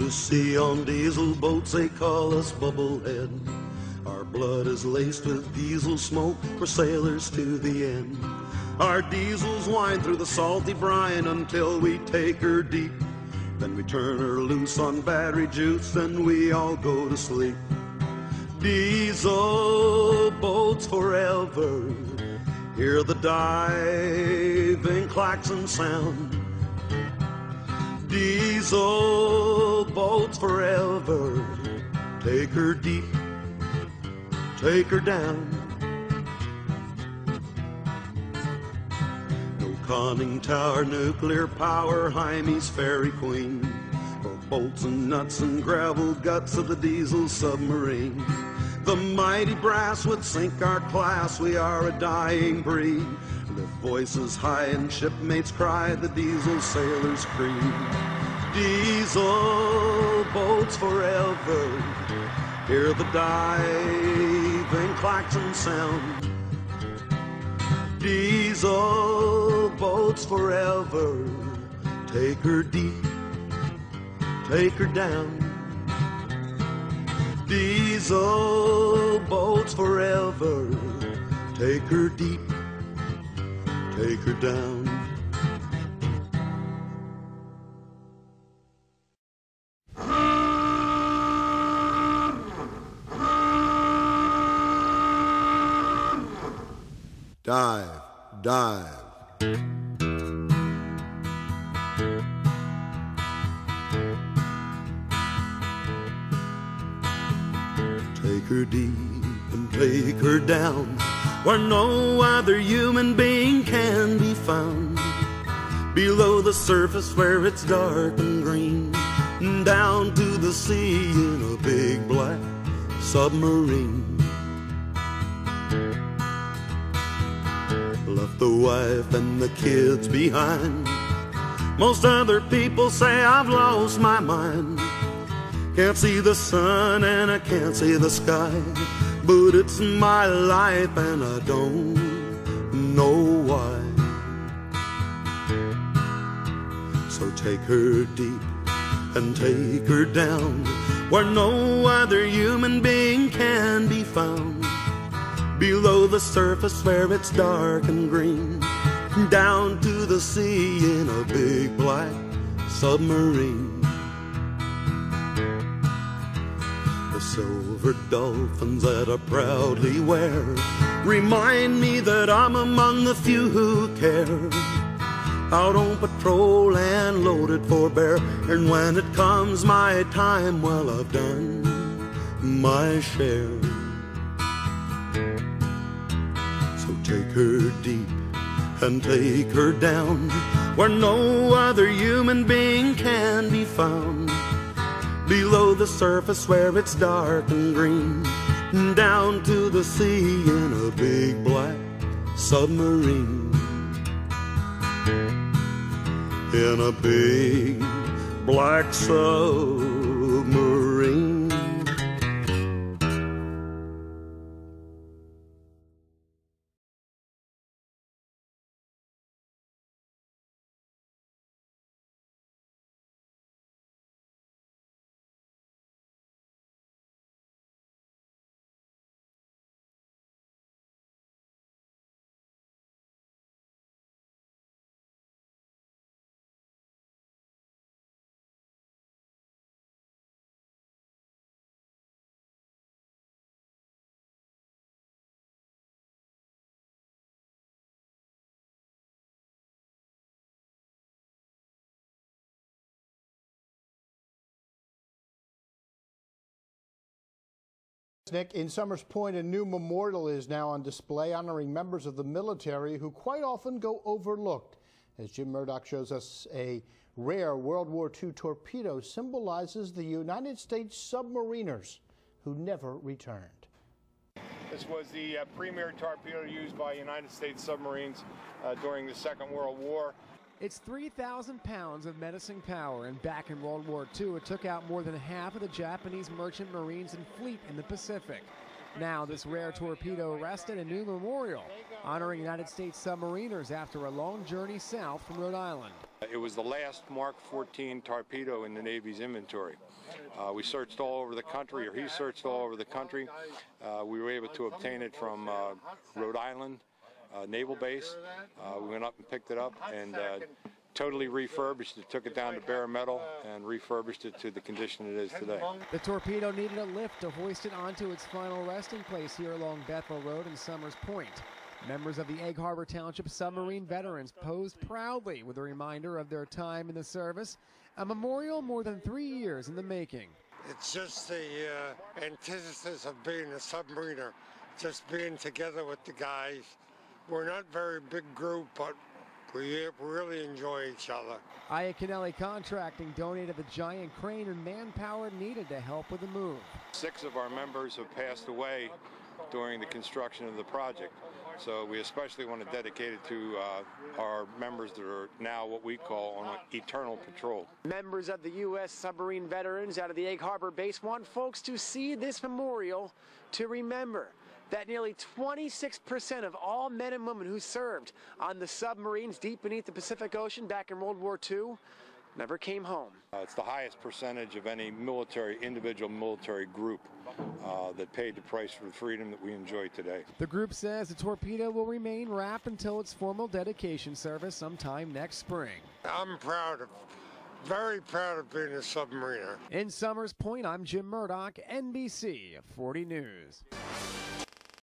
to sea on diesel boats, they call us Bubblehead. Our blood is laced with diesel smoke for sailors to the end. Our diesels wind through the salty brine until we take her deep. Then we turn her loose on battery juice and we all go to sleep. Diesel boats forever, hear the diving klaxon sound. Diesel boats forever, take her deep, take her down. No conning tower, nuclear power, Jaime's Fairy Queen, or bolts and nuts and gravel guts of the diesel submarine. The mighty brass would sink our class, we are a dying breed. Lift voices high and shipmates cry, the diesel sailors scream. Diesel boats forever, hear the diving klaxon sound. Diesel boats forever, take her deep, take her down. Diesel boats forever, take her deep, take her down. Dive, dive. Take her deep and take her down, where no other human being can be found. Below the surface where it's dark and green, and down to the sea in a big black submarine. Left the wife and the kids behind. Most other people say I've lost my mind. Can't see the sun and I can't see the sky, but it's my life and I don't know why. So take her deep and take her down, where no other human being can be found. Below the surface where it's dark and green, down to the sea in a big black submarine. The silver dolphins that I proudly wear remind me that I'm among the few who care. Out on patrol and loaded for bear, and when it comes my time, well, I've done my share. So take her deep and take her down, where no other human being can be found. Below the surface where it's dark and green, down to the sea in a big black submarine. In a big black submarine. Nick, in Summers Point, a new memorial is now on display honoring members of the military who quite often go overlooked. As Jim Murdoch shows us, a rare World War II torpedo symbolizes the United States submariners who never returned. This was the premier torpedo used by United States submarines during the Second World War. It's 3,000 pounds of menacing power, and back in World War II, it took out more than half of the Japanese merchant marines and fleet in the Pacific. Now this rare torpedo rested a new memorial honoring United States submariners after a long journey south from Rhode Island. It was the last Mark 14 torpedo in the Navy's inventory. We searched all over the country, or he searched all over the country. We were able to obtain it from Rhode Island Naval Base. We went up and picked it up and totally refurbished it, took it down to bare metal and refurbished it to the condition it is today. The torpedo needed a lift to hoist it onto its final resting place here along Bethel Road in Summers Point. Members of the Egg Harbor Township submarine veterans posed proudly with a reminder of their time in the service, a memorial more than 3 years in the making. It's just the antithesis of being a submariner, just being together with the guys. We're not a very big group, but we really enjoy each other. Iaconelli Contracting donated the giant crane and manpower needed to help with the move. 6 of our members have passed away during the construction of the project. So we especially want to dedicate it to our members that are now what we call on eternal patrol. Members of the U.S. submarine veterans out of the Egg Harbor base want folks to see this memorial to remember that nearly 26% of all men and women who served on the submarines deep beneath the Pacific Ocean back in World War II never came home. It's the highest percentage of any individual military group that paid the price for the freedom that we enjoy today. The group says the torpedo will remain wrapped until its formal dedication service sometime next spring. I'm very proud of being a submariner. In Summers Point, I'm Jim Murdoch, NBC 40 News.